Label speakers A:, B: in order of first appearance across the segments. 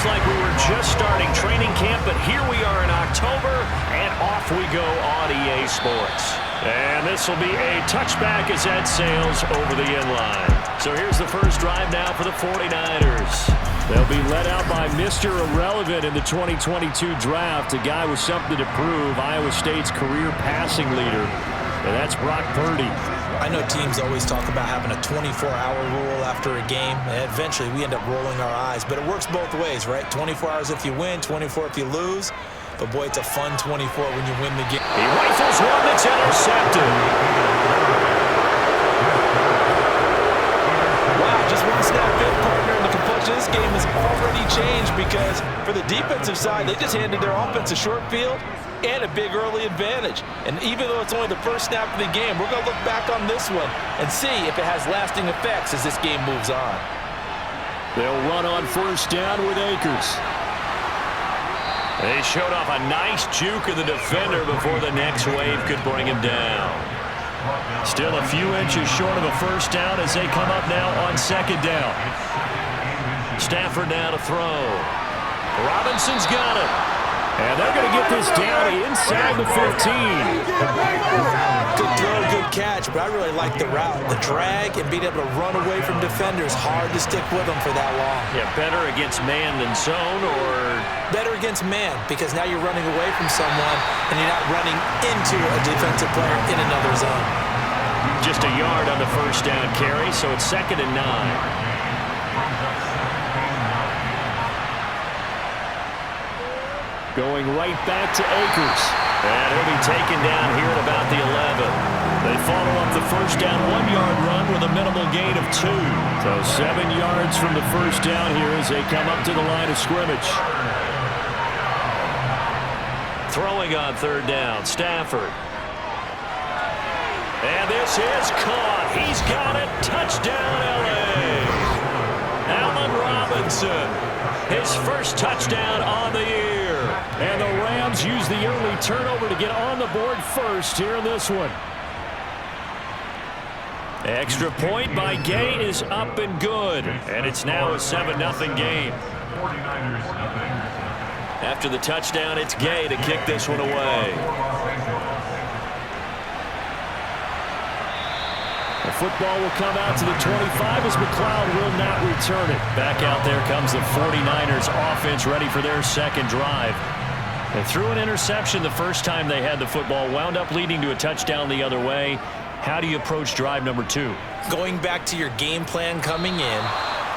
A: Feels like we were just starting training camp, but here we are in October, and off we go on EA Sports. And this will be a touchback as that sails over the end line. So here's the first drive now for the 49ers. They'll be led out by Mr. Irrelevant in the 2022 draft, a guy with something to prove, Iowa State's career passing leader, and that's Brock Purdy.
B: I know teams always talk about having a 24-hour rule after a game, and eventually we end up rolling our eyes. But it works both ways, right? 24 hours if you win, 24 if you lose. But, boy, it's a fun 24 when you win the game.
A: He rifles one that's intercepted.
B: Wow, just one snap in, partner, and the complexion of this game has already changed because for the defensive side, they just handed their offense a short field and a big early advantage. And even though it's only the first snap of the game, we're going to look back on this one and see if it has lasting effects as this game moves on.
A: They'll run on first down with Akers. They showed off a nice juke of the defender before the next wave could bring him down. Still a few inches short of a first down as they come up now on second down. Stafford now to throw. Robinson's got it. And they're going to get this down inside the 15.
B: Good throw, good catch, but I really like the route. The drag and being able to run away from defenders, hard to stick with them for that long.
A: Yeah, better against man than zone, or?
B: Better against man, because now you're running away from someone and you're not running into a defensive player in another zone.
A: Just a yard on the first down carry, so it's 2nd and 9. Going right back to Akers. And he'll be taken down here at about the 11. They follow up the first down 1-yard run with a minimal gain of 2. So 7 yards from the first down here as they come up to the line of scrimmage. Throwing on third down, Stafford. And this is caught. He's got it. Touchdown, L.A. Allen Robinson. His first touchdown on the year. And the Rams use the early turnover to get on the board first here in this one. Extra point by Gay is up and good. And it's now a 7-0 game. After the touchdown, it's Gay to kick this one away. The football will come out to the 25 as McLeod will not return it. Back out there comes the 49ers offense ready for their second drive. They threw an interception the first time they had the football, wound up leading to a touchdown the other way. How do you approach drive number 2?
B: Going back to your game plan coming in,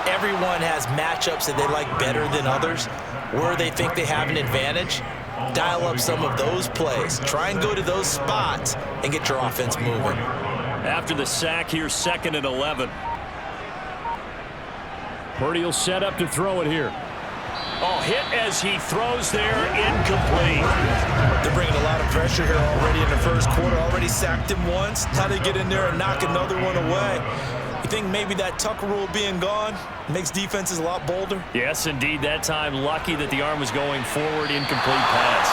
B: everyone has matchups that they like better than others, where they think they have an advantage. Dial up some of those plays. Try and go to those spots and get your offense moving.
A: After the sack, here's 2nd and 11. Purdy will set up to throw it here. Oh, hit as he throws there, incomplete.
B: They're bringing a lot of pressure here already in the first quarter. Already sacked him once. Now they get in there and knock another one away. You think maybe that Tucker rule being gone makes defenses a lot bolder?
A: Yes, indeed. That time, lucky that the arm was going forward, incomplete pass.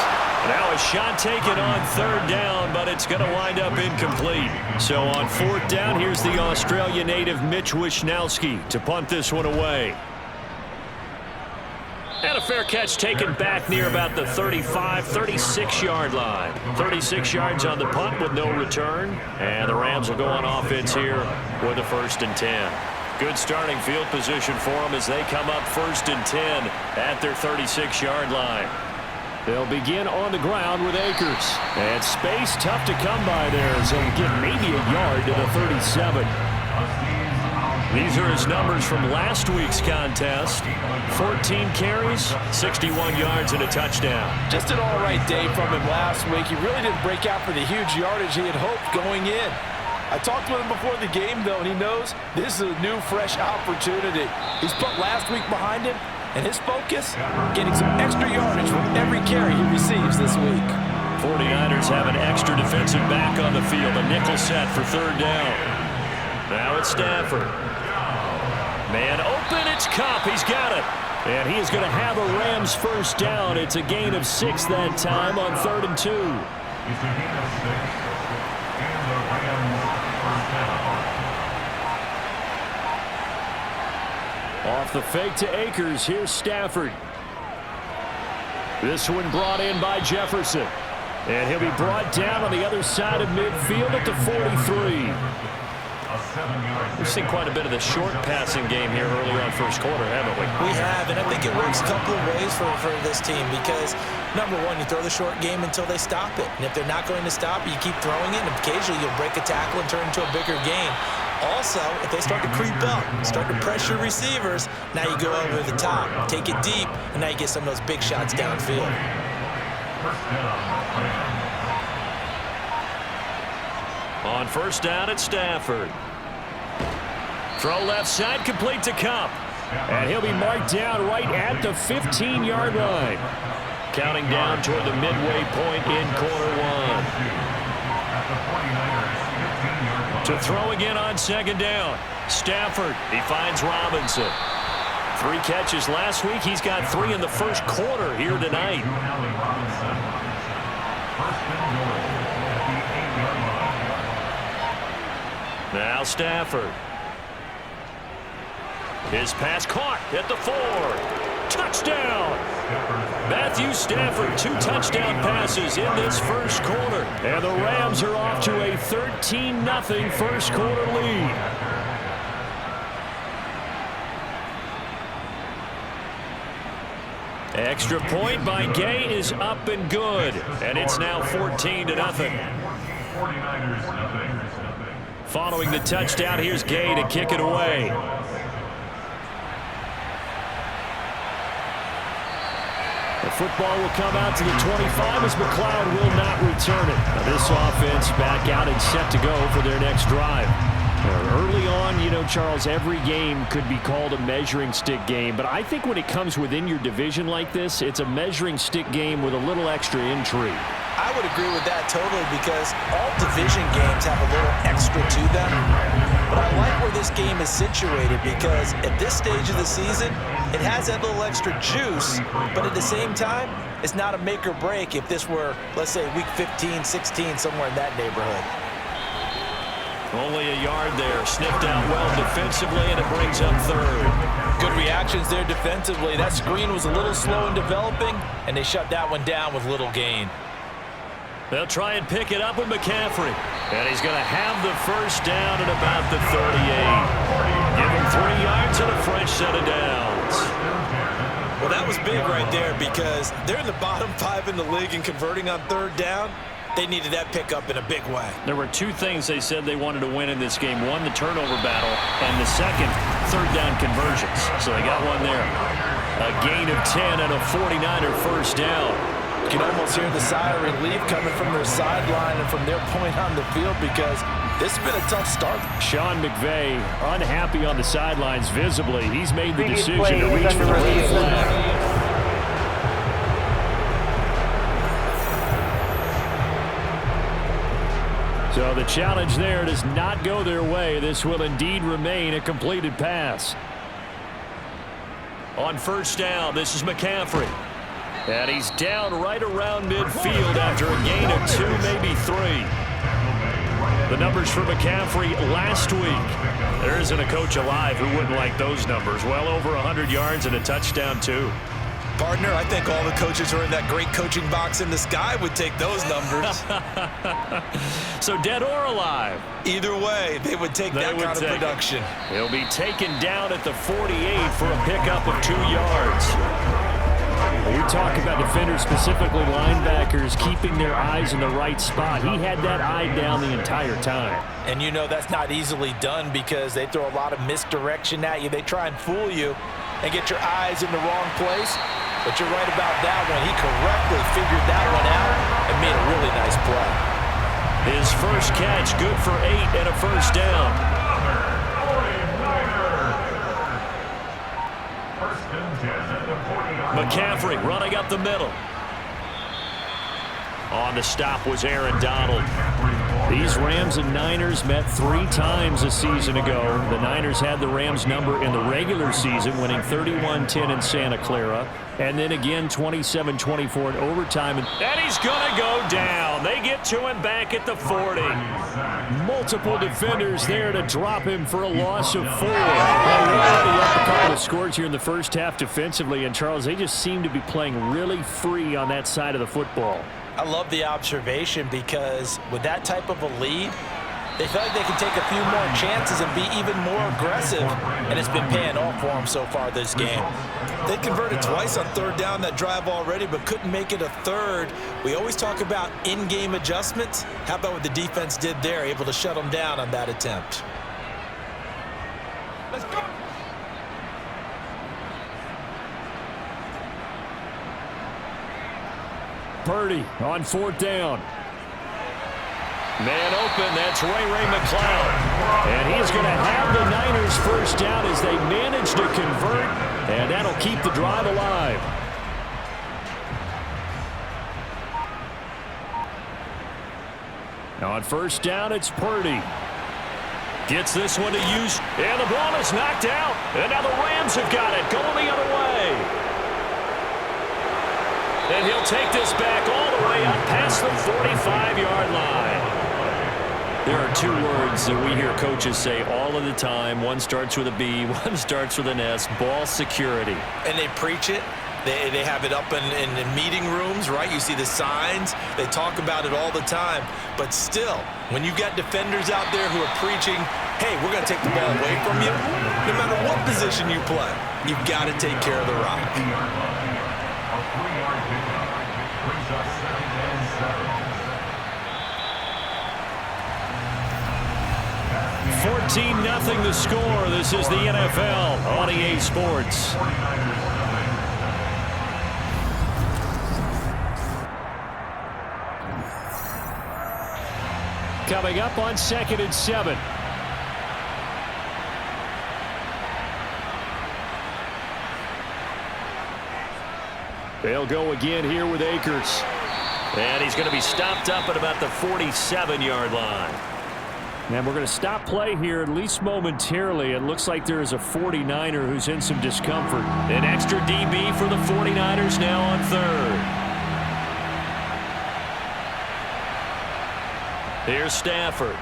A: Now a shot taken on third down, but it's going to wind up incomplete. So on fourth down, here's the Australia native Mitch Wishnowsky to punt this one away. And a fair catch taken back near about the 35, 36-yard line. 36 yards on the punt with no return. And the Rams will go on offense here with a 1st and 10. Good starting field position for them as they come up 1st and 10 at their 36-yard line. They'll begin on the ground with Akers. And space tough to come by there as they'll get maybe a yard to the 37. These are his numbers from last week's contest. 14 carries, 61 yards, and a touchdown.
C: Just an all-right day from him last week. He really didn't break out for the huge yardage he had hoped going in. I talked with him before the game, though, and he knows this is a new, fresh opportunity. He's put last week behind him, and his focus, getting some extra yardage with every carry he receives this week.
A: 49ers have an extra defensive back on the field. A nickel set for third down. Now it's Stafford. Man open, it's Kupp. He's got it. And he is going to have a Rams first down. It's a gain of 6 that time on 3rd and 2. Off the fake to Akers. Here's Stafford. This one brought in by Jefferson. And he'll be brought down on the other side of midfield at the 43. We've seen quite a bit of the short passing game here early on first quarter, haven't we?
B: We have, and I think it works a couple of ways for this team because, number one, you throw the short game until they stop it. And if they're not going to stop it, you keep throwing it, and occasionally you'll break a tackle and turn it into a bigger game. Also, if they start to creep up, start to pressure receivers, now you go over the top, take it deep, and now you get some of those big shots downfield.
A: On first down at Stafford. Throw left side, complete to Kupp. And he'll be marked down right at the 15-yard line. Counting down toward the midway point in quarter one. To throw again on second down. Stafford, he finds Robinson. 3 catches last week. He's got 3 in the first quarter here tonight. Now Stafford. His pass caught at the 4. Touchdown! Matthew Stafford, 2 touchdown passes in this first quarter. And the Rams are off to a 13-0 first quarter lead. Extra point by Gay is up and good. And it's now 14-0. Following the touchdown, here's Gay to kick it away. The football will come out to the 25 as McLeod will not return it. Now this offense back out and set to go for their next drive. Early on, you know, Charles, every game could be called a measuring stick game, but I think when it comes within your division like this, it's a measuring stick game with a little extra intrigue.
B: I would agree with that totally because all division games have a little extra to them. But I like where this game is situated because at this stage of the season, it has that little extra juice, but at the same time, it's not a make or break if this were, let's say, week 15, 16, somewhere in that neighborhood.
A: Only a yard there, sniffed out well defensively, and it brings up third.
B: Good reactions there defensively. That screen was a little slow in developing, and they shut that one down with little gain.
A: They'll try and pick it up with McCaffrey. And he's going to have the first down at about the 38. Give him 3 yards and a fresh set of downs.
B: Well, that was big right there because they're in the bottom 5 in the league and converting on third down. They needed that pickup in a big way.
A: There were 2 things they said they wanted to win in this game. One, the turnover battle, and the second, third down conversions. So they got one there. A gain of 10 and a 49er first down.
C: You can almost hear the sigh of relief coming from their sideline and from their point on the field because this has been a tough start.
A: Sean McVay unhappy on the sidelines visibly. He's made the decision to reach for the red flag. So the challenge there does not go their way. This will indeed remain a completed pass. On first down, this is McCaffrey. And he's down right around midfield after a gain of 2, maybe 3. The numbers for McCaffrey last week. There isn't a coach alive who wouldn't like those numbers. Well over 100 yards and a touchdown, too.
B: Partner, I think all the coaches who are in that great coaching box in the sky would take those numbers.
A: So dead or alive?
B: Either way, they would take that kind of production.
A: He'll be taken down at the 48 for a pickup of 2 yards. We talk about defenders, specifically linebackers, keeping their eyes in the right spot. He had that eye down the entire time.
B: And you know that's not easily done because they throw a lot of misdirection at you. They try and fool you and get your eyes in the wrong place. But you're right about that one. He correctly figured that one out and made a really nice play.
A: His first catch, good for 8 and a first down. McCaffrey running up the middle. On the stop was Aaron Donald. These Rams and Niners met 3 times a season ago. The Niners had the Rams number in the regular season, winning 31-10 in Santa Clara. And then again 27-24 in overtime. And he's going to go down. They get to him back at the 40.
D: Multiple defenders there to drop him for a loss of 4. Well, we're already up a couple of scores here in the first half defensively, and Charles, they just seem to be playing really free on that side of the football.
C: I love the observation because with that type of a lead, they feel like they can take a few more chances and be even more aggressive, and it's been paying off for them so far this game.
B: They converted twice on third down that drive already, but couldn't make it a third. We always talk about in-game adjustments. How about what the defense did there, able to shut them down on that attempt? Let's go.
D: Purdy on fourth down.
A: Man open, that's Ray McCloud. And he's going to have the Niners first down as they manage to convert, and that'll keep the drive alive.
D: On first down, it's Purdy.
A: Gets this one to use, and the ball is knocked out. And now the Rams have got it, going the other way. And he'll take this back all the way up past the 45-yard line. There are two words that we hear coaches say all of the time. One starts with a B, one starts with an S, ball security.
B: And they preach it. They have it up in meeting rooms, right? You see the signs. They talk about it all the time. But still, when you've got defenders out there who are preaching, hey, we're going to take the ball away from you, no matter what position you play, you've got to take care of the rock.
A: 14-0 the score. This is the NFL on EA Sports.
D: Coming up on 2nd and 7. They'll go again here with Akers.
A: And he's going to be stopped up at about the 47-yard line.
D: And we're going to stop play here at least momentarily. It looks like there is a 49er who's in some discomfort.
A: An extra DB for the 49ers now on third. Here's Stafford.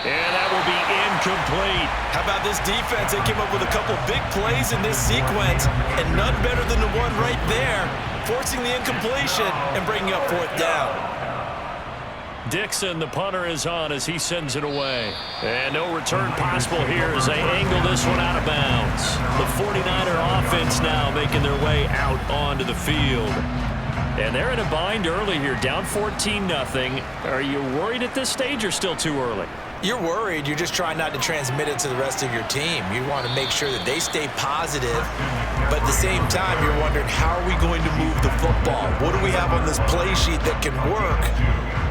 A: And that will be incomplete.
B: How about this defense? They came up with a couple big plays in this sequence, and none better than the one right there, forcing the incompletion and bringing up fourth down.
A: Dixon, the punter, is on as he sends it away. And no return possible here as they angle this one out of bounds. The 49er offense now making their way out onto the field. And they're in a bind early here, down 14-0. Are you worried at this stage or still too early?
B: You're worried. You're just trying not to transmit it to the rest of your team. You want to make sure that they stay positive, but at the same time, you're wondering, how are we going to move the football? What do we have on this play sheet that can work?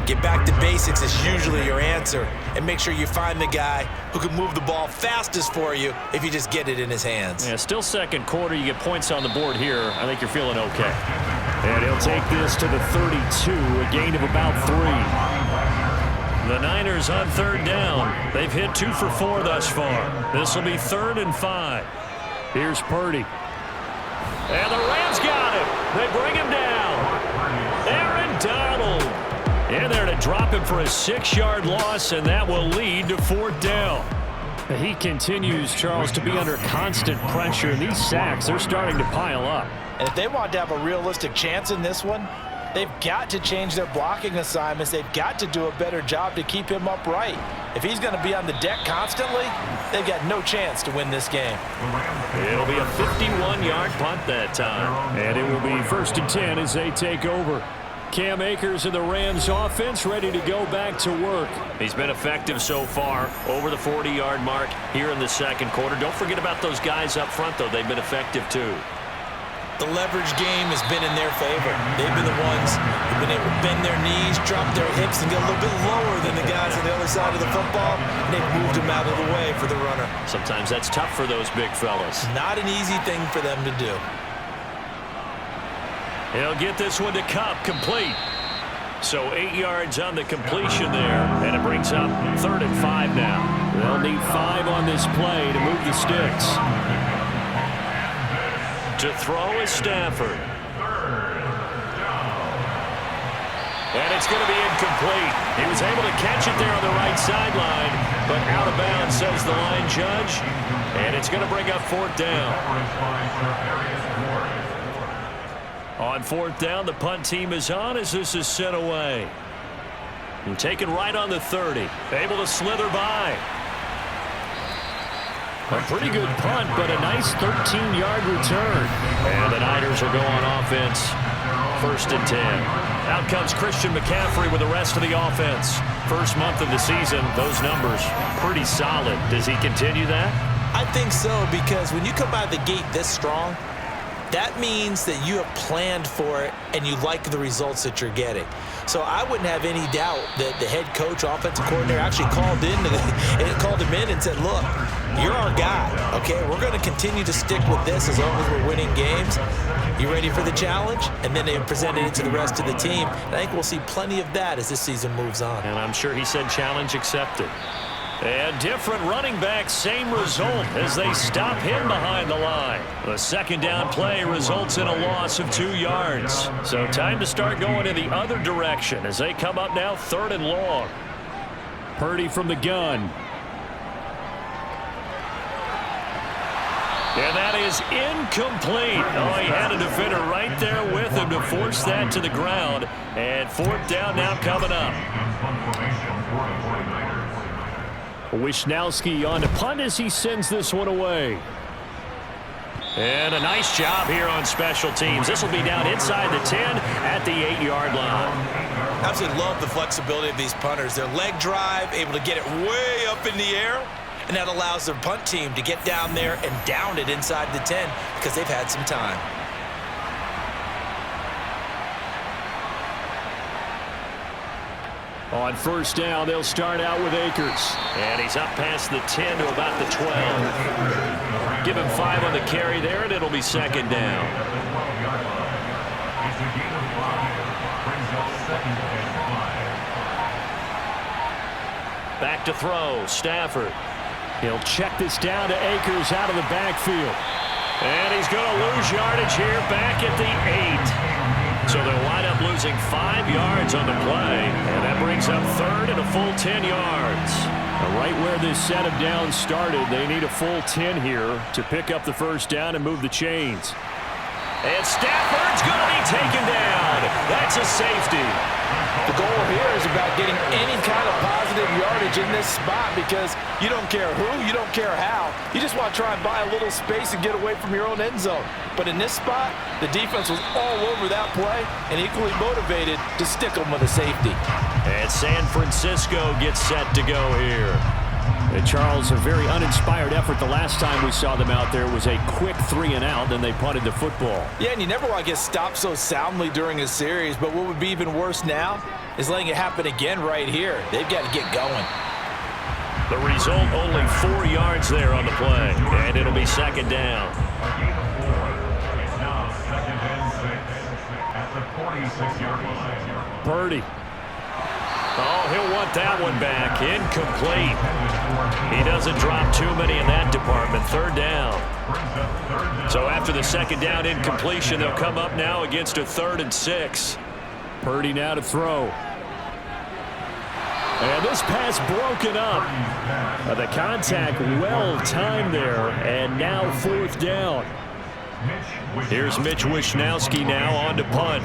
B: Get back to basics is usually your answer, and make sure you find the guy who can move the ball fastest for you if you just get it in his hands.
A: Yeah, still second quarter. You get points on the board here. I think you're feeling okay.
D: And he'll take this to the 32, a gain of about 3.
A: The Niners on third down. They've hit 2 for 4 thus far. This will be 3rd and 5.
D: Here's Purdy.
A: And the Rams got him. They bring him down. Aaron Donald in there to drop him for a 6-yard loss, and that will lead to 4th down.
D: He continues, Charles, to be under constant pressure, and these sacks, they're starting to pile up.
C: And if they want to have a realistic chance in this one, they've got to change their blocking assignments. They've got to do a better job to keep him upright. If he's going to be on the deck constantly, they've got no chance to win this game.
A: It'll be a 51-yard punt that time.
D: And it will be 1st and 10 as they take over. Cam Akers and the Rams offense ready to go back to work.
A: He's been effective so far, over the 40-yard mark here in the second quarter. Don't forget about those guys up front, though. They've been effective, too.
B: The leverage game has been in their favor. They've been the ones who've been able to bend their knees, drop their hips, and get a little bit lower than the guys on the other side of the football, and they've moved them out of the way for the runner.
A: Sometimes that's tough for those big fellas.
B: Not an easy thing for them to do.
A: He'll get this one to Kupp, complete. So 8 yards on the completion there, and it brings up 3rd and 5 now.
D: They'll need 5 on this play to move the sticks.
A: To throw is Stafford. And it's going to be incomplete. He was able to catch it there on the right sideline, but out of bounds, says the line judge. And it's going to bring up fourth down. On fourth down, the punt team is on as this is sent away. And taken right on the 30. Able to slither by. A pretty good punt, but a nice 13-yard return. And the Niners will go on offense. First and 10. Out comes Christian McCaffrey with the rest of the offense. First month of the season, those numbers pretty solid. Does he continue that?
B: I think so, because when you come out of the gate this strong, that means that you have planned for it and you like the results that you're getting. So I wouldn't have any doubt that the head coach, offensive coordinator actually called him in and said, look, you're our guy, okay? We're going to continue to stick with this as long as we're winning games. You ready for the challenge? And then they presented it to the rest of the team. And I think we'll see plenty of that as this season moves on.
A: And I'm sure he said challenge accepted. And different running back, same result as they stop him behind the line. The second down play results in a loss of 2 yards. So time to start going in the other direction as they come up now third and long.
D: Purdy from the gun.
A: And that is incomplete. Oh, he had a defender right there with him to force that to the ground. And fourth down now coming up.
D: Wishnowski on to punt as he sends this one away.
A: And a nice job here on special teams. This will be down inside the 10 at the 8-yard line.
B: Absolutely love the flexibility of these punters. Their leg drive, able to get it way up in the air, and that allows their punt team to get down there and down it inside the 10 because they've had some time.
D: On first down, they'll start out with Akers.
A: And he's up past the 10 to about the 12. Give him 5 on the carry there, and it'll be second down. Back to throw, Stafford.
D: He'll check this down to Akers out of the backfield.
A: And he's going to lose yardage here back at the 8. So they'll wind up losing 5 yards on the play. And that brings up third and a full 10 yards.
D: Right where this set of downs started, they need a full 10 here to pick up the first down and move the chains.
A: And Stafford's going to be taken down. That's a safety.
C: The goal here is about getting any kind of positive yardage in this spot because you don't care who, you don't care how. You just want to try and buy a little space and get away from your own end zone. But in this spot, the defense was all over that play and equally motivated to stick them with a safety.
A: And San Francisco gets set to go here.
D: And Charles, a very uninspired effort. The last time we saw them out there was a quick 3-and-out, then they punted the football.
C: Yeah, and you never want to get stopped so soundly during a series, but what would be even worse now is letting it happen again right here. They've got to get going.
A: The result, only 4 yards there on the play, and it'll be second down.
D: Purdy.
A: Oh, he'll want that one back. Incomplete. He doesn't drop too many in that department. Third down. So after the second down incompletion, they'll come up now against a 3rd and 6.
D: Purdy now to throw. And this pass broken up. The contact well timed there, and now fourth down.
A: Here's Mitch Wishnowski now on to punt.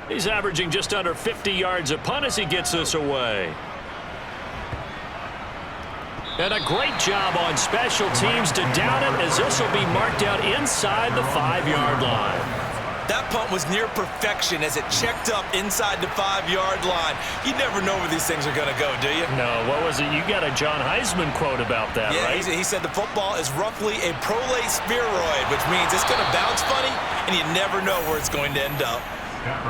A: He's averaging just under 50 yards a punt as he gets this away. And a great job on special teams to down it as this will be marked out inside the 5-yard line.
B: That punt was near perfection as it checked up inside the 5-yard line. You never know where these things are going to go, do you?
A: No, what was it? You got a John Heisman quote about that, right?
B: He said the football is roughly a prolate spheroid, which means it's going to bounce funny, and you never know where it's going to end up.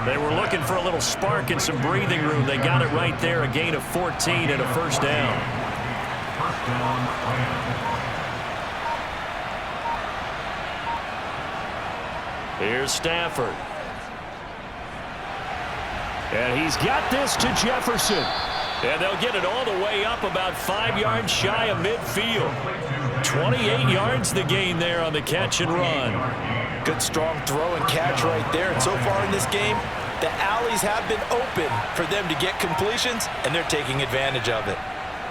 A: They were looking for a little spark and some breathing room. They got it right there, a gain of 14 and a first down. Here's Stafford.
D: And he's got this to Jefferson.
A: And they'll get it all the way up about 5 yards shy of midfield. 28 yards the gain there on the catch and run.
C: Good strong throw and catch right there. And so far in this game, The alleys have been open for them to get completions, and they're taking advantage of it.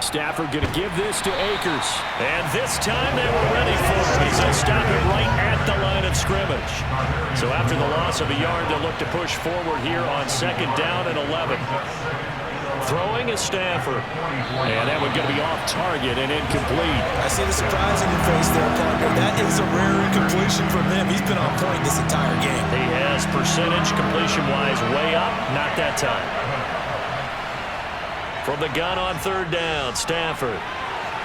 D: Stafford going to give this to Akers.
A: And this time they were ready for it as they stop it right at the line of scrimmage. So after the loss of a yard, they'll look to push forward here on 2nd down and 11. Throwing is Stafford. And that one going to be off target and incomplete.
B: I see the surprise in your face there, partner. That is a rare incompletion from him. He's been on point this entire game.
A: He has percentage completion-wise way up. Not that time. From the gun on 3rd down, Stafford.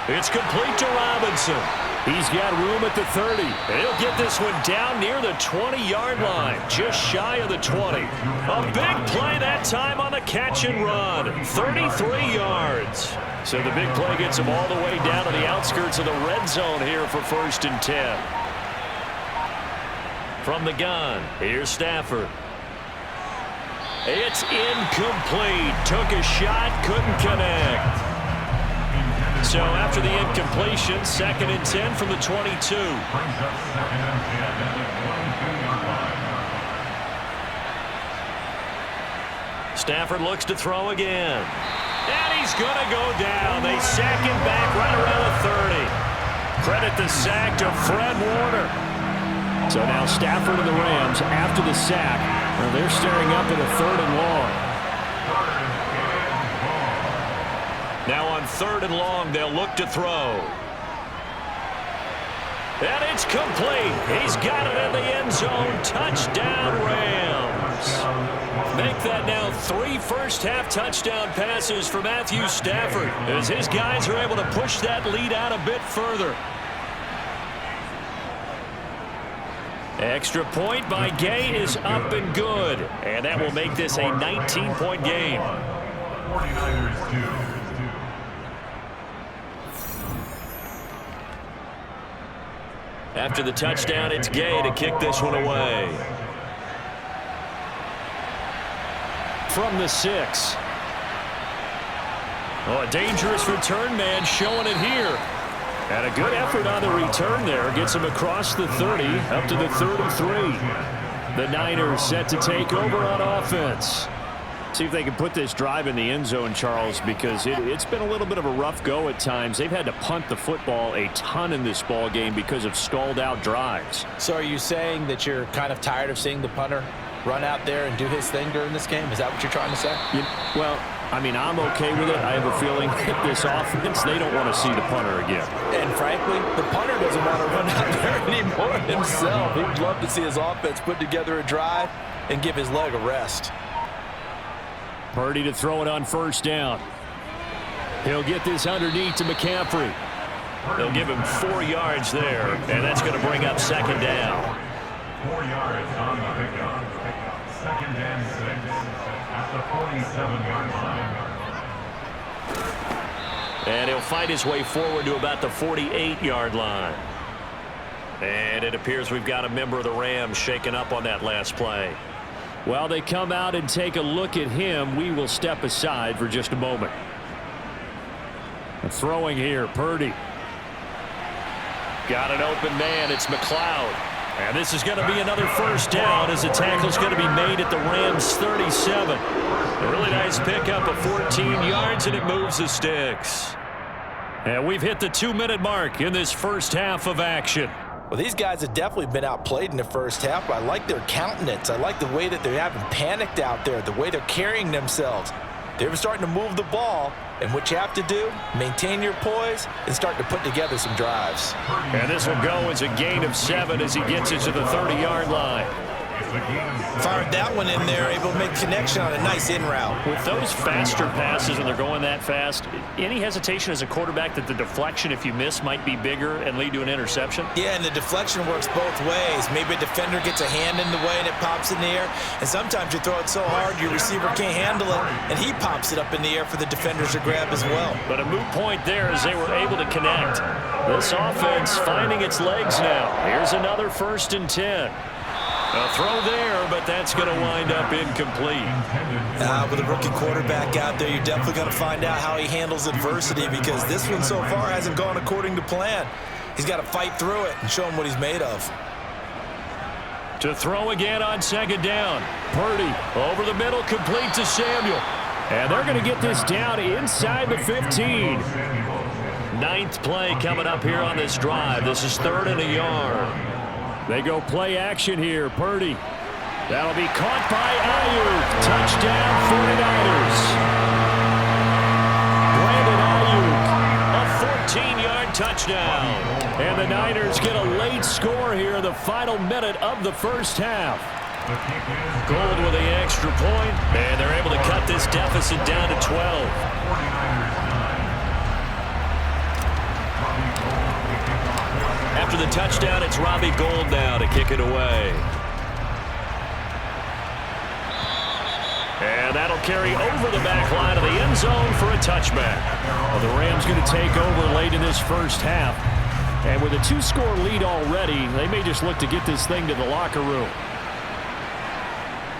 A: It's complete to Robinson.
D: He's got room at the 30.
A: He'll get this one down near the 20-yard line, just shy of the 20. A big play that time on the catch and run, 33 yards. So the big play gets him all the way down to the outskirts of the red zone here for 1st and 10. From the gun, here's Stafford. It's incomplete. Took a shot, couldn't connect. So after the incompletion, 2nd and 10 from the 22. Stafford looks to throw again. And he's going to go down. They sack him back right around the 30. Credit the sack to Fred Warner.
D: So now Stafford and the Rams, after the sack, they're staring up at a 3rd and long.
A: Now on 3rd and long, they'll look to throw. And it's complete. He's got it in the end zone. Touchdown, Rams. Make that now 3 first-half touchdown passes for Matthew Stafford as his guys are able to push that lead out a bit further. Extra point by Gay is up and good. And that will make this a 19-point game.
E: 49ers 2.
A: After the touchdown, it's Gay to kick this one away.
D: From the 6.
A: Oh, a dangerous return man showing it here.
D: And a good effort on the return there. Gets him across the 30, up to the 33. The Niners set to take over on offense. See if they can put this drive in the end zone, Charles, because it's been a little bit of a rough go at times. They've had to punt the football a ton in this ball game because of stalled-out drives.
C: So are you saying that you're kind of tired of seeing the punter run out there and do his thing during this game? Is that what you're trying to say?
D: Well, I mean, I'm okay with it. I have a feeling that this offense, they don't want to see the punter again.
C: And frankly, the punter doesn't want to run out there anymore himself. He'd love to see his offense put together a drive and give his leg a rest.
D: Purdy to throw it on 1st down. He'll get this underneath to McCaffrey.
A: They'll give him 4 yards there, and that's going to bring up 2nd down.
E: 4 yards on the pickup. 2nd and 6 at the 47-yard line.
A: And he'll fight his way forward to about the 48-yard line. And it appears we've got a member of the Rams shaken up on that last play.
D: While they come out and take a look at him, we will step aside for just a moment. Throwing here, Purdy.
A: Got an open man. It's McLeod. And this is going to be another 1st down as the tackle's going to be made at the Rams' 37. A really nice pickup of 14 yards, and it moves the sticks. And we've hit the 2-minute mark in this first half of action.
C: Well, these guys have definitely been outplayed in the first half, but I like their countenance. I like the way that they haven't panicked out there, the way they're carrying themselves. They're starting to move the ball, and what you have to do, maintain your poise and start to put together some drives.
A: And this will go as a gain of 7 as he gets it to the 30-yard line.
B: Fired that one in there, able to make connection on a nice in route.
A: With those faster passes and they're going that fast, any hesitation as a quarterback that the deflection, if you miss, might be bigger and lead to an interception?
B: Yeah, and the deflection works both ways. Maybe a defender gets a hand in the way and it pops in the air, and sometimes you throw it so hard your receiver can't handle it, and he pops it up in the air for the defenders to grab as well.
A: But a moot point there as they were able to connect. This offense finding its legs now. Here's another 1st and 10. A throw there, but that's going to wind up incomplete.
B: With a rookie quarterback out there, you're definitely going to find out how he handles adversity, because this one so far hasn't gone according to plan. He's got to fight through it and show him what he's made of.
A: To throw again on second down. Purdy over the middle, complete to Samuel.
D: And they're going to get this down inside the 15.
A: Ninth play coming up here on this drive. This is 3rd and a yard.
D: They go play action here. Purdy. That'll be caught by Ayuk. Touchdown 49ers. Brandon Ayuk. A 14-yard touchdown. And the Niners get a late score here in the final minute of the first half.
A: Gold with the extra point, and they're able to cut this deficit down to 12. After the touchdown, it's Robbie Gould now to kick it away. And that'll carry over the back line of the end zone for a touchback.
D: Well, the Rams going to take over late in this first half. And with a 2-score lead already, they may just look to get this thing to the locker room.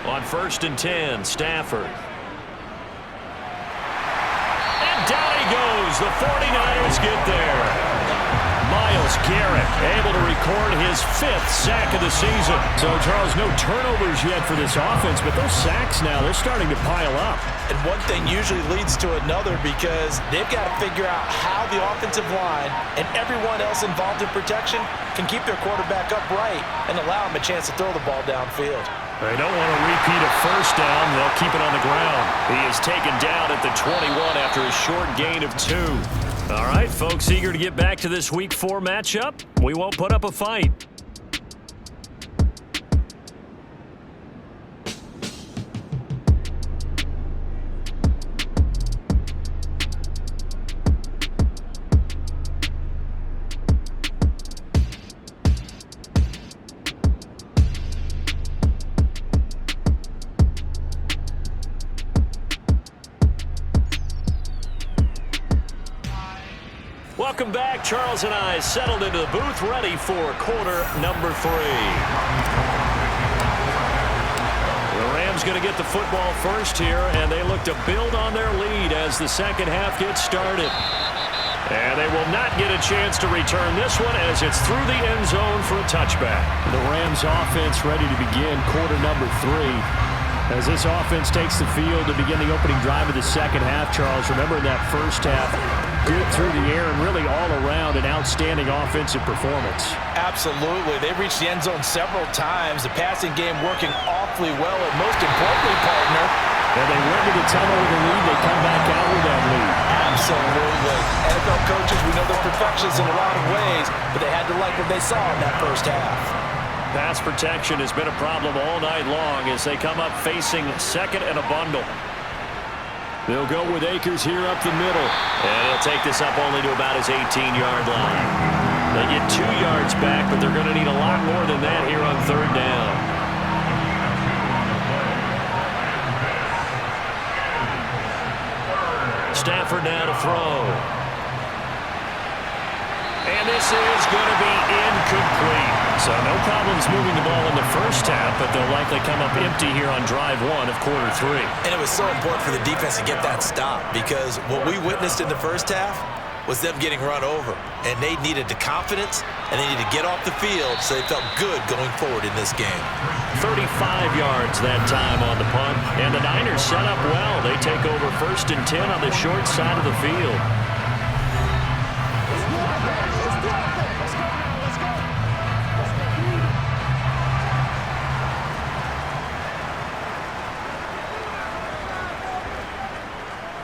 A: On 1st and 10, Stafford. And down he goes. The 49ers get there. Myles Garrett able to record his 5th sack of the season.
D: So, Charles, no turnovers yet for this offense, but those sacks now, they're starting to pile up.
B: And one thing usually leads to another because they've got to figure out how the offensive line and everyone else involved in protection can keep their quarterback upright and allow him a chance to throw the ball downfield.
A: They don't want to repeat a first down. They'll keep it on the ground. He is taken down at the 21 after a short gain of 2. All right, folks, eager to get back to this Week 4 matchup. We won't put up a fight. Welcome back. Charles and I settled into the booth, ready for quarter number 3. The Rams going to get the football first here, and they look to build on their lead as the second half gets started. And they will not get a chance to return this one as it's through the end zone for a touchback.
D: The Rams offense ready to begin quarter number 3. As this offense takes the field to begin the opening drive of the second half, Charles, remember in that first half, good through the air and really all around an outstanding offensive performance.
B: Absolutely. They reached the end zone several times. The passing game working awfully well, and most importantly, partner,
D: and they went to the tunnel with a lead. They come back out with that lead.
B: Absolutely. NFL coaches, we know they're perfectionists in a lot of ways, but they had to like what they saw in that first half.
A: Pass protection has been a problem all night long as they come up facing second and a bundle.
D: They'll go with Akers here up the middle.
A: And he'll take this up only to about his 18-yard line. They get 2 yards back, but they're going to need a lot more than that here on 3rd down. Stafford now to throw. And this is going to be incomplete. So no problems moving the ball in the first half, but they'll likely come up empty here on drive 1 of quarter 3.
B: And it was so important for the defense to get that stop because what we witnessed in the first half was them getting run over. And they needed the confidence, and they needed to get off the field so they felt good going forward in this game.
A: 35 yards that time on the punt. And the Niners set up well. They take over 1st and 10 on the short side of the field.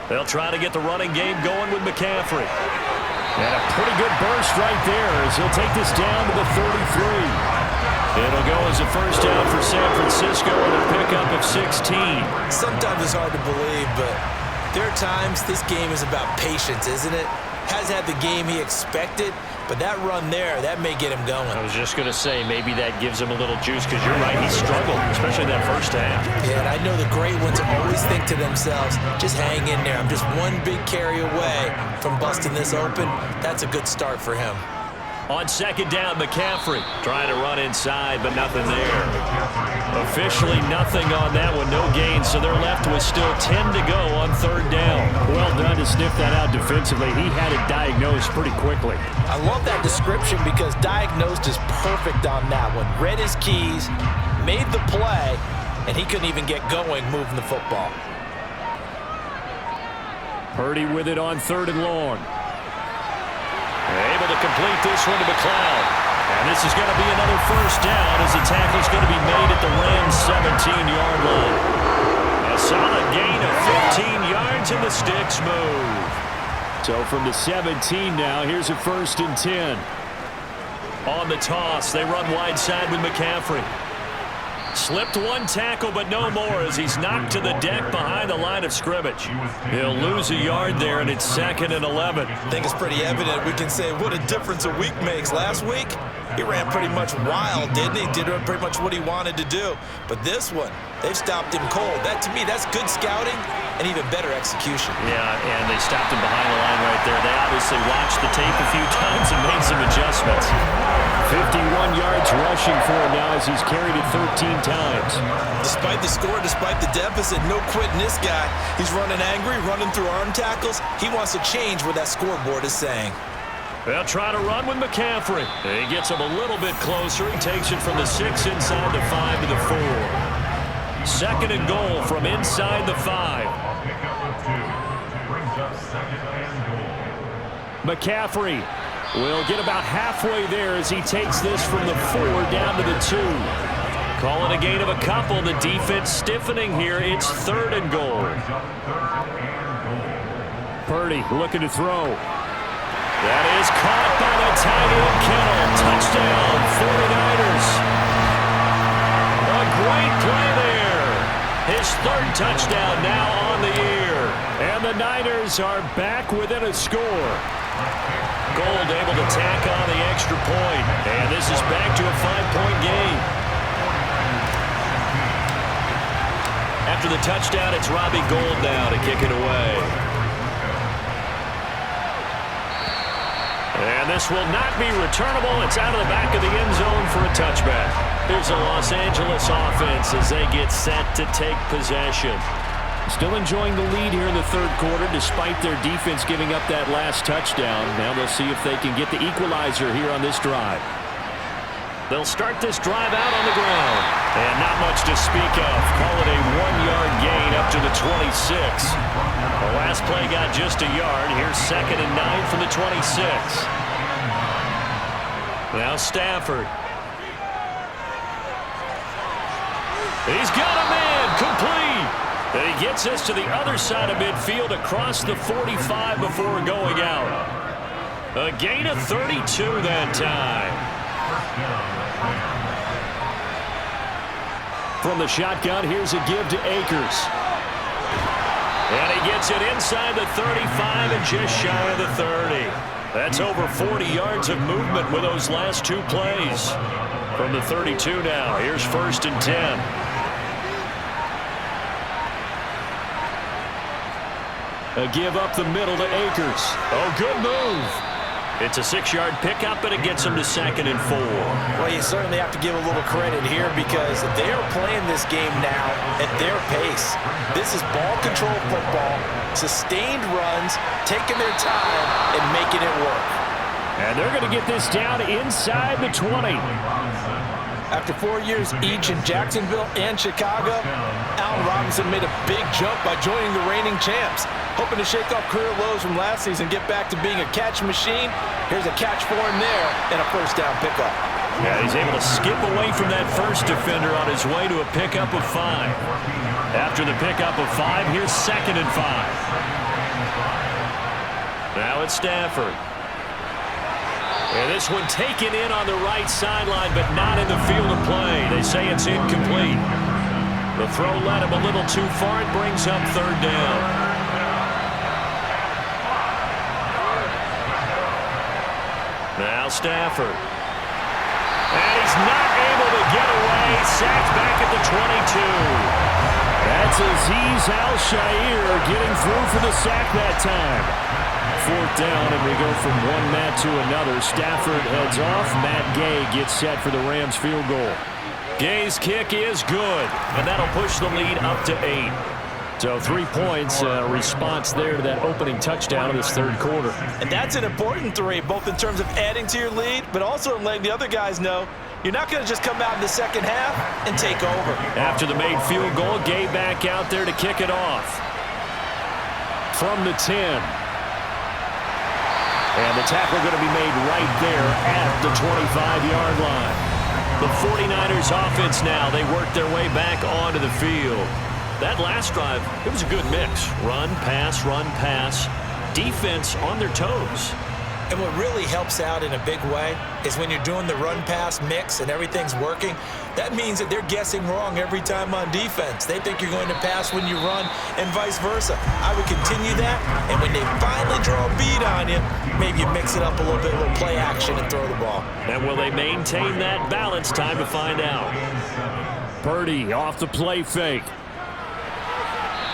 A: They'll try to get the running game going with McCaffrey.
D: And a pretty good burst right there as he'll take this down to the 33.
A: It'll go as a first down for San Francisco and a pickup of 16.
B: Sometimes it's hard to believe, but there are times this game is about patience, isn't it? Hasn't had the game he expected, but that run there, that may get him going.
A: I was just going to say, maybe that gives him a little juice because you're right, he struggled, especially that first half.
B: Yeah, and I know the great ones always think to themselves, just hang in there. I'm just one big carry away from busting this open. That's a good start for him.
A: On 2nd down, McCaffrey trying to run inside, but nothing there. Officially nothing on that one, no gain, so they're left with still 10 to go on 3rd down.
D: Well done to sniff that out defensively. He had it diagnosed pretty quickly.
B: I love that description because diagnosed is perfect on that one. Read his keys, made the play, and he couldn't even get going moving the football.
D: Purdy with it on 3rd and long.
A: Able to complete this one to McLeod. And this is going to be another first down as the tackle is going to be made at the Rams' 17-yard line. A solid gain of 15 yards and the sticks move.
D: So from the 17 now, here's a 1st and 10.
A: On the toss, they run wide side with McCaffrey. Slipped one tackle, but no more as he's knocked to the deck behind the line of scrimmage. He'll lose a yard there, and it's 2nd and 11.
B: I think it's pretty evident. We can say what a difference a week makes. Last week, he ran pretty much wild, didn't he? Did pretty much what he wanted to do. But this one, they've stopped him cold. That, to me, that's good scouting and even better execution.
A: Yeah, and they stopped him behind the line right there. They obviously watched the tape a few times and made some adjustments.
D: 51 yards rushing for him now as he's carried it 13 times.
B: Despite the score, despite the deficit, no quitting this guy. He's running angry, running through arm tackles. He wants to change what that scoreboard is saying.
A: They'll try to run with McCaffrey. He gets him a little bit closer. He takes it from the 6 inside the 5 to the 4. 2nd and goal from inside the 5.
E: Brings up 2nd and goal.
D: McCaffrey will get about halfway there as he takes this from the 4 down to the 2.
A: Calling a gain of a couple. The defense stiffening here. It's 3rd and goal.
D: Purdy looking to throw.
A: That is caught by the tight end Kittle. Touchdown, 49ers. A great play there. His 3rd touchdown now on the year.
D: And the Niners are back within a score.
A: Gold able to tack on the extra point. And this is back to a 5-point game. After the touchdown, it's Robbie Gould now to kick it away. And this will not be returnable. It's out of the back of the end zone for a touchback. Here's the Los Angeles offense as they get set to take possession.
D: Still enjoying the lead here in the 3rd quarter despite their defense giving up that last touchdown. Now they'll see if they can get the equalizer here on this drive.
A: They'll start this drive out on the ground. And not much to speak of. Call it a 1-yard gain up to the 26. The last play got just a yard. Here's 2nd and 9 from the 26. Now Stafford. He's got a man complete. And he gets us to the other side of midfield across the 45 before going out. A gain of 32 that time.
D: From the shotgun, here's a give to Akers.
A: And he gets it inside the 35 and just shy of the 30. That's over 40 yards of movement with those last 2 plays. From the 32 now, here's 1st and 10.
D: A give up the middle to Akers.
A: Oh, good move. It's a 6-yard pickup, and it gets him to 2nd and 4.
B: Well, you certainly have to give a little credit here because they are playing this game now at their pace. This is ball control football, sustained runs, taking their time, and making it work.
D: And they're going to get this down inside the 20.
B: After 4 years each in Jacksonville and Chicago, Allen Robinson made a big jump by joining the reigning champs. Hoping to shake off career lows from last season, get back to being a catch machine. Here's a catch for him there and a 1st down pickup.
A: Yeah, he's able to skip away from that first defender on his way to a pickup of 5. After the pickup of 5, here's 2nd and 5. Now it's Stafford. And this one taken in on the right sideline, but not in the field of play. They say it's incomplete. The throw led him a little too far. It brings up 3rd down. Now Stafford. And he's not able to get away. Sacked back at the 22.
D: That's Azeez Al-Shaair getting through for the sack that time. 4th down, and we go from one Matt to another. Stafford heads off. Matt Gay gets set for the Rams field goal.
A: Gay's kick is good, and that'll push the lead up to 8.
D: So 3 points, response there to that opening touchdown of this 3rd quarter.
B: And that's an important 3, both in terms of adding to your lead, but also in letting the other guys know You're not going to just come out in the second half and take over.
D: After the made field goal, Gay back out there to kick it off. From the 10. And the tackle going to be made right there at the 25-yard line. The 49ers offense now, they work their way back onto the field. That last drive, it was a good mix. Run, pass, defense on their toes.
B: And what really helps out in a big way is when you're doing the run-pass mix and everything's working, that means that they're guessing wrong every time on defense. They think you're going to pass when you run and vice versa. I would continue that, and when they finally draw a bead on you, maybe you mix it up a little bit, a little play action and throw the ball.
A: And will they maintain that balance? Time to find out.
D: Purdy off the play fake.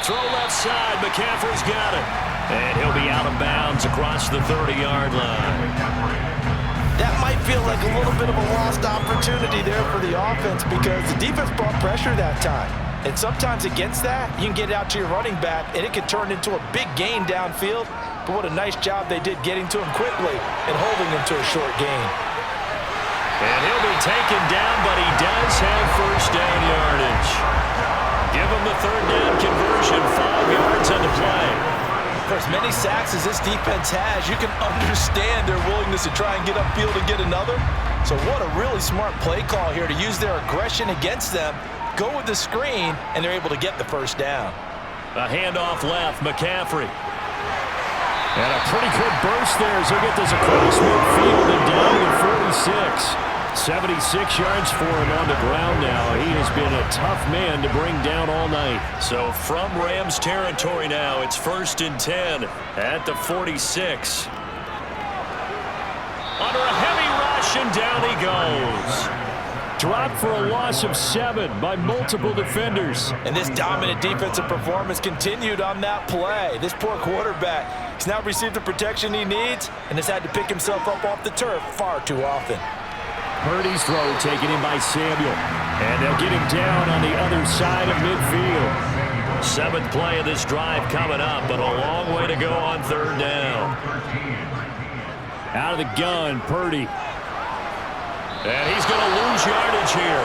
A: Throw left side. McCaffrey's got it. And he'll be out of bounds across the 30-yard line.
C: That might feel like a little bit of a lost opportunity there for the offense because the defense brought pressure that time. And sometimes against that, you can get out to your running back, and it can turn into a big gain downfield. But what a nice job they did getting to him quickly and holding him to a short gain.
A: And he'll be taken down, but he does have first down yardage. Give him the third down conversion, 5 yards on the play.
B: For as many sacks as this defense has, you can understand their willingness to try and get upfield and get another. So what a really smart play call here to use their aggression against them, go with the screen, and they're able to get the first down.
A: A handoff left, McCaffrey.
D: And a pretty good burst there as he'll get this across midfield and down to 46. 76 yards for him on the ground now. He has been a tough man to bring down all night.
A: So from Rams territory now, it's 1st and 10 at the 46. Under a heavy rush, and down he goes.
D: Dropped for a loss of 7 by multiple defenders.
C: And this dominant defensive performance continued on that play. This poor quarterback has now received the protection he needs and has had to pick himself up off the turf far too often.
D: Purdy's throw taken in by Samuel. And they'll get him down on the other side of midfield.
A: 7th play of this drive coming up, but a long way to go on 3rd down.
D: Out of the gun, Purdy.
A: And he's going to lose yardage here,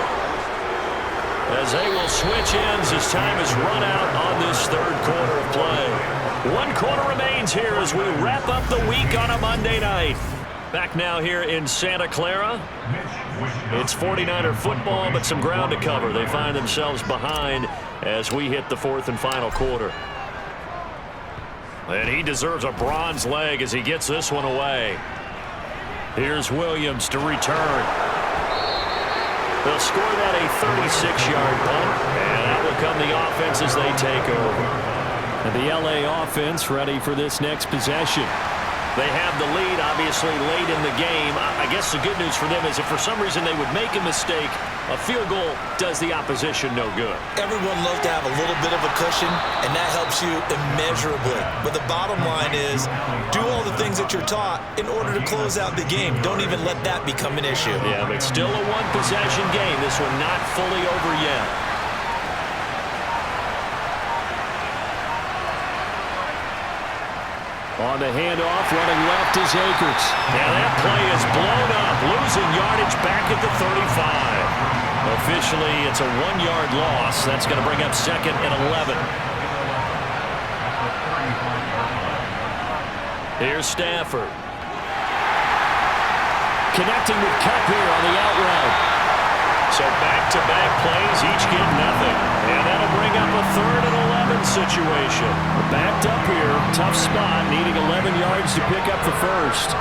A: as they will switch ends as time is run out on this 3rd quarter of play. 1 quarter remains here as we wrap up the week on a Monday night. Back now here in Santa Clara. It's 49er football, but some ground to cover. They find themselves behind as we hit the 4th and final quarter. And he deserves a bronze leg as he gets this one away. Here's Williams to return. They'll score that a 36-yard punt, and that will come the offense as they take over.
D: And the LA offense ready for this next possession.
A: They have the lead, obviously, late in the game. I guess the good news for them is if for some reason they would make a mistake, a field goal does the opposition no good.
B: Everyone loves to have a little bit of a cushion, and that helps you immeasurably. But the bottom line is, do all the things that you're taught in order to close out the game. Don't even let that become an issue.
A: Yeah, but still a one-possession game. This one not fully over yet.
D: On the handoff, running left is Akers.
A: Yeah, that play is blown up, losing yardage back at the 35. Officially, it's a 1-yard loss. That's going to bring up 2nd and 11. Here's Stafford.
D: Connecting with Kupp here on the out route.
A: So back-to-back plays, each get nothing. And that'll bring up a 3rd and 11 situation.
D: Backed up here, tough spot, needing 11 yards to pick up the first.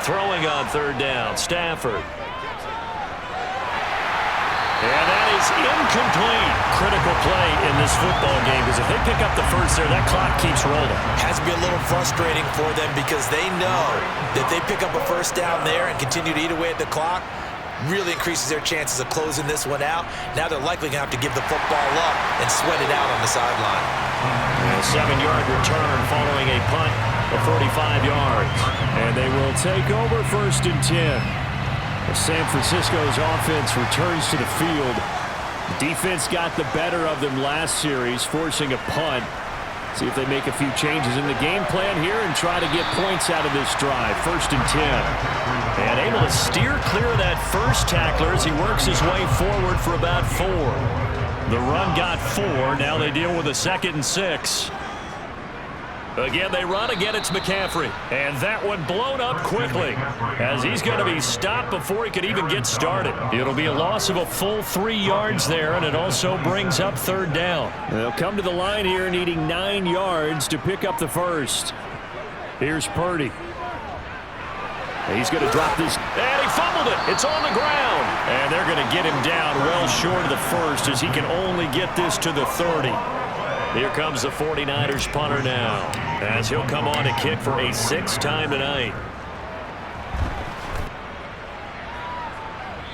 A: Throwing on 3rd down, Stafford. And that is incomplete. Critical play in this football game, because if they pick up the first there, that clock keeps rolling.
B: Has to be a little frustrating for them because they know that they pick up a first down there and continue to eat away at the clock, really increases their chances of closing this one out. Now they're likely going to have to give the football up and sweat it out on the sideline.
A: A 7-yard return following a punt of 35 yards.
D: And they will take over 1st and 10. San Francisco's offense returns to the field. The defense got the better of them last series, forcing a punt. See if they make a few changes in the game plan here and try to get points out of this drive. 1st and 10.
A: And able to steer clear of that first tackler as he works his way forward for about 4. The run got 4. Now they deal with a 2nd and 6. Again, they run. Again, it's McCaffrey. And that one blown up quickly as he's going to be stopped before he could even get started. It'll be a loss of a full 3 yards there, and it also brings up 3rd down.
D: They'll come to the line here needing 9 yards to pick up the first. Here's Purdy. He's going to drop this.
A: And he fumbled it. It's on the ground. And they're going to get him down well short of the first as he can only get this to the 30. Here comes the 49ers punter now as he'll come on to kick for a 6th time tonight.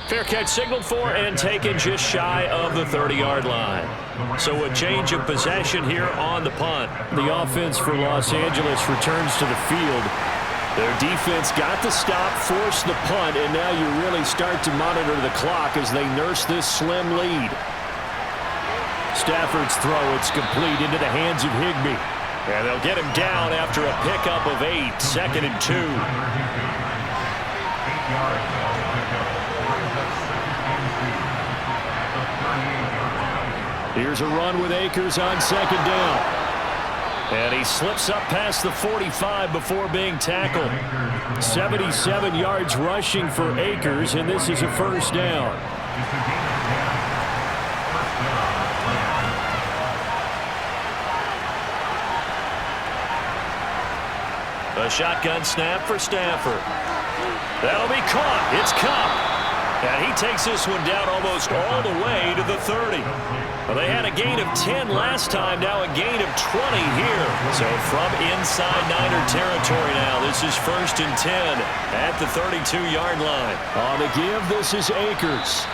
A: Fair catch signaled for and taken just shy of the 30-yard line. So a change of possession here on the punt.
D: The offense for Los Angeles returns to the field. Their defense got the stop, forced the punt, and now you really start to monitor the clock as they nurse this slim lead. Stafford's throw, it's complete into the hands of Higbee.
A: And they'll get him down after a pickup of 8, 2nd and 2.
E: 8 yards on the pickup. Brings up 2nd and 2 at the 38-yard line.
D: Here's a run with Akers on 2nd down.
A: And he slips up past the 45 before being tackled.
D: 77 yards rushing for Akers, and this is a 1st down.
A: A shotgun snap for Stafford. That'll be caught. It's Kupp. And he takes this one down almost all the way to the 30. Well, they had a gain of 10 last time, now a gain of 20 here. So from inside Niner territory now, this is 1st and 10 at the 32-yard line.
D: On the give, this is Akers.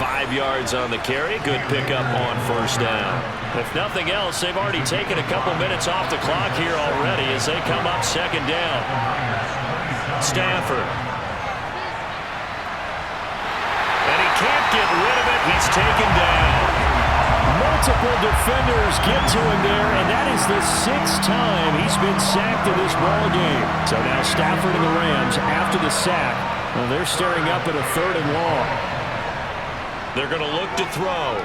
A: 5 yards on the carry. Good pickup on 1st down. If nothing else, they've already taken a couple minutes off the clock here already as they come up 2nd down. Stafford. And he can't get rid of it. He's taken down.
D: Multiple defenders get to him there, and that is the 6th time he's been sacked in this ball game. So now Stafford and the Rams, after the sack, well, they're staring up at a 3rd and long.
A: They're going to look to throw.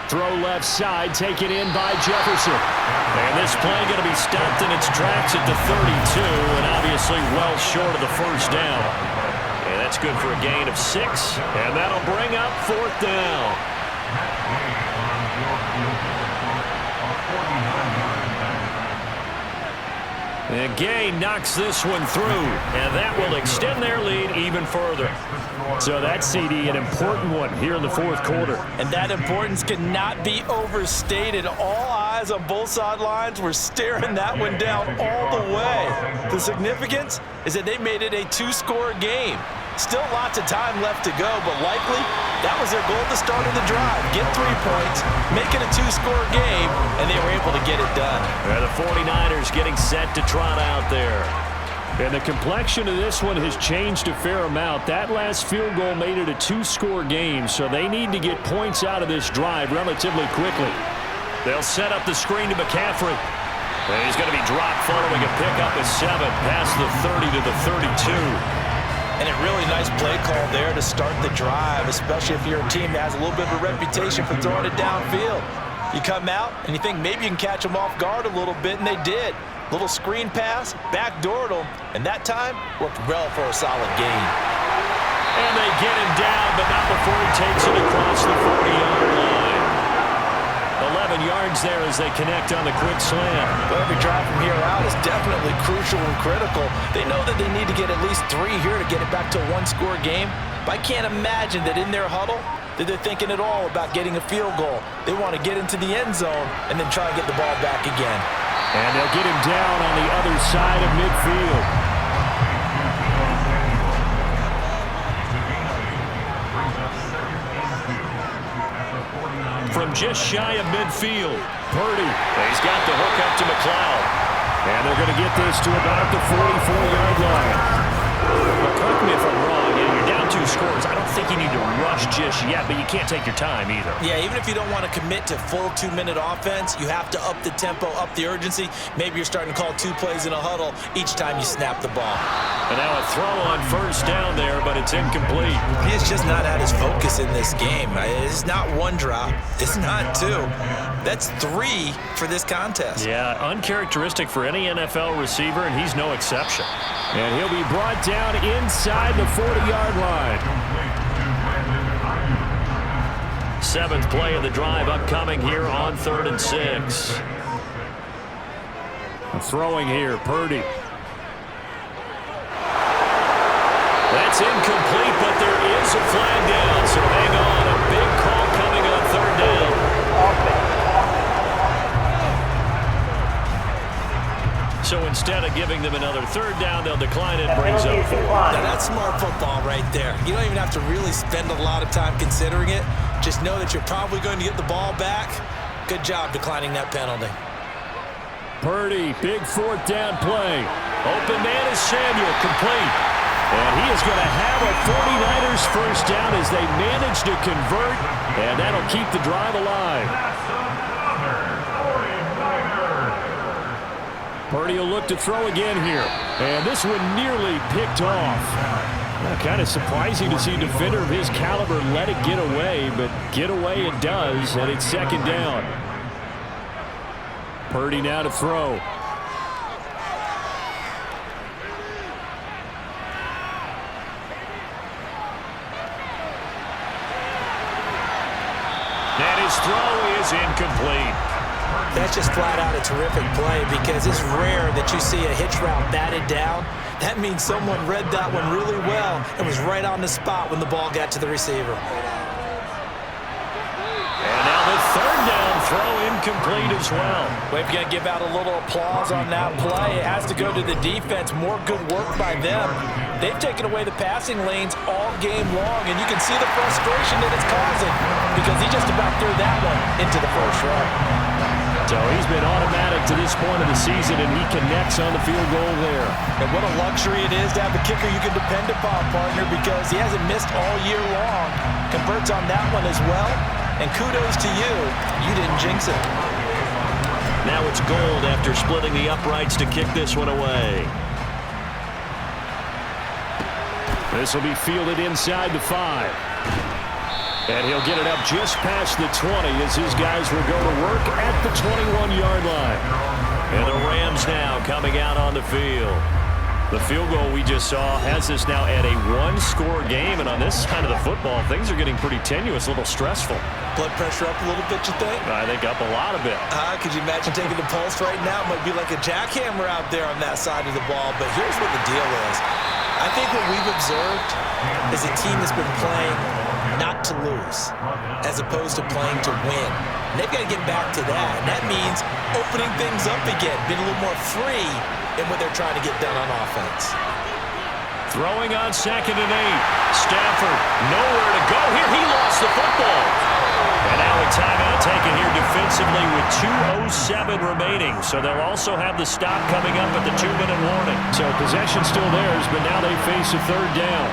D: Throw left side, taken in by Jefferson.
A: And this play going to be stopped in its tracks at the 32, and obviously well short of the 1st down. And that's good for a gain of 6, and that'll bring up 4th down. And Gay knocks this one through, and that will extend their lead even further.
D: So that CD, an important one here in the 4th quarter.
C: And that importance cannot be overstated. All eyes on both sidelines were staring that one down all the way. The significance is that they made it a 2-score game. Still lots of time left to go, but likely that was their goal at the start of the drive. Get 3 points, make it a 2-score game, and they were able to get it done.
A: The 49ers getting set to trot out there.
D: And the complexion of this one has changed a fair amount. That last field goal made it a 2-score game, so they need to get points out of this drive relatively quickly.
A: They'll set up the screen to McCaffrey. And he's going to be dropped following a pickup of 7 past the 30 to the 32.
C: And a really nice play call there to start the drive, especially if you're a team that has a little bit of a reputation for throwing it downfield. You come out and you think maybe you can catch them off guard a little bit, and they did. Little screen pass, backdoored them, and that time worked well for a solid gain.
A: And they get him down, but not before he takes it across the 40-yard line. 11 yards there as they connect on the quick slam.
C: But every drive from here out is definitely crucial and critical. They know that they need to get at least 3 here to get it back to a 1-score game. But I can't imagine that in their huddle that they're thinking at all about getting a field goal. They want to get into the end zone and then try to get the ball back again.
D: And they'll get him down on the other side of midfield.
A: From just shy of midfield,
D: Purdy.
A: He's got the hook up to McLeod.
D: And they're going to get this to about the 44-yard line.
A: Well, correct me if I'm wrong. You're down 2 scores, I don't think you need to rush just yet, but you can't take your time either.
B: Yeah, even if you don't want to commit to full 2-minute offense, you have to up the tempo, up the urgency. Maybe you're starting to call 2 plays in a huddle each time you snap the ball.
A: And now a throw on first down there, but it's incomplete.
B: He has just not had his focus in this game. It's not 1 drop. It's not 2. That's 3 for this contest.
A: Yeah, uncharacteristic for any NFL receiver, and he's no exception.
D: And he'll be brought down inside the 40-yard line.
A: 7th play of the drive upcoming here on 3rd and 6.
D: Throwing here, Purdy.
A: That's incomplete, but there is a flag down, so hang on. A big call coming on 3rd down. So instead of giving them another 3rd down, they'll decline it, brings up 4.
B: Now that's smart football right there. You don't even have to really spend a lot of time considering it. Just know that you're probably going to get the ball back. Good job declining that penalty.
D: Purdy, big 4th down play.
A: Open man is Samuel, complete.
D: And he is going to have a 49ers first down as they manage to convert, and that'll keep the drive alive. Purdy will look to throw again here, and this one nearly picked off. Kind of surprising to see a defender of his caliber let it get away, but get away it does, and it's 2nd down. Purdy now to throw.
A: And his throw is incomplete.
B: That's just flat out a terrific play because it's rare that you see a hitch route batted down. That means someone read that one really well and was right on the spot when the ball got to the receiver.
A: And now the 3rd down throw incomplete as well.
C: We've got to give out a little applause on that play. It has to go to the defense. More good work by them. They've taken away the passing lanes all game long, and you can see the frustration that it's causing because he just about threw that one into the first row.
D: So he's been automatic to this point of the season, and he connects on the field goal there.
B: And what a luxury it is to have a kicker you can depend upon, partner, because he hasn't missed all year long. Converts on that one as well, and kudos to you. You didn't jinx it.
A: Now it's Gold after splitting the uprights to kick this one away.
D: This will be fielded inside the 5. And he'll get it up just past the 20 as his guys will go to work at the 21-yard line.
A: And the Rams now coming out on the field. The field goal we just saw has us now at a 1-score game. And on this side of the football, things are getting pretty tenuous, a little stressful.
B: Blood pressure up a little bit, you think?
A: I think up a lot of it.
B: Could you imagine taking the pulse right now? It might be like a jackhammer out there on that side of the ball. But here's what the deal is. I think what we've observed is a team that's been playing not to lose, as opposed to playing to win. And they've got to get back to that. And that means opening things up again, being a little more free in what they're trying to get done on offense.
A: Throwing on 2nd and 8. Stafford, nowhere to go here. He lost the football. And now a timeout taken here defensively with 2:07 remaining. So they'll also have the stop coming up at the 2-minute warning.
D: So possession still theirs, but now they face a 3rd down.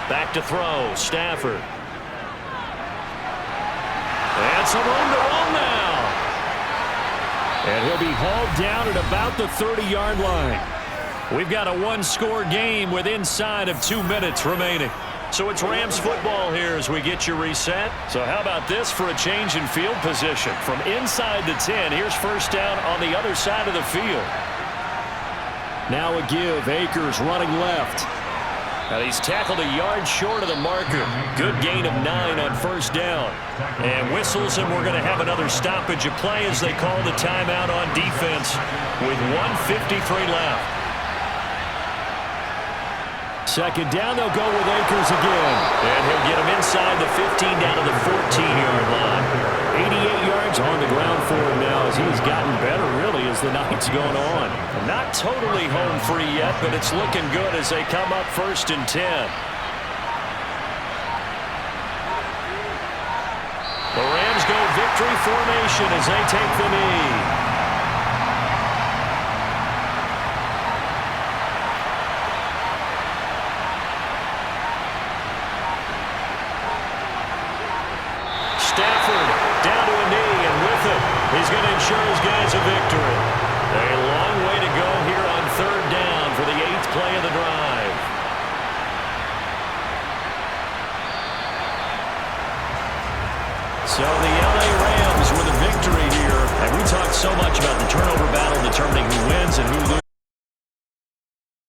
A: Back to throw, Stafford. And some room to run now.
D: And he'll be hauled down at about the 30-yard line.
A: We've got a 1-score game with inside of 2 minutes remaining. So it's Rams football here as we get you reset. So how about this for a change in field position? From inside the 10, here's first down on the other side of the field.
D: Now a give, Akers running left.
A: Now he's tackled a yard short of the marker. Good gain of 9 on first down. And whistles, and we're going to have another stoppage of play as they call the timeout on defense with 1:53 left.
D: 2nd down, they'll go with Akers again.
A: And he'll get him inside the 15 down to the 14-yard line.
D: 88 yards on the ground for him now as he's gotten better, really, as the night's gone on.
A: Not totally home free yet, but it's looking good as they come up 1st and 10. The Rams go victory formation as they take the knee. sure as gets a victory. A long way to go here on third down for the 8th play of the drive. So the LA Rams with a victory here. And we talked so much about the turnover battle determining who wins and who loses.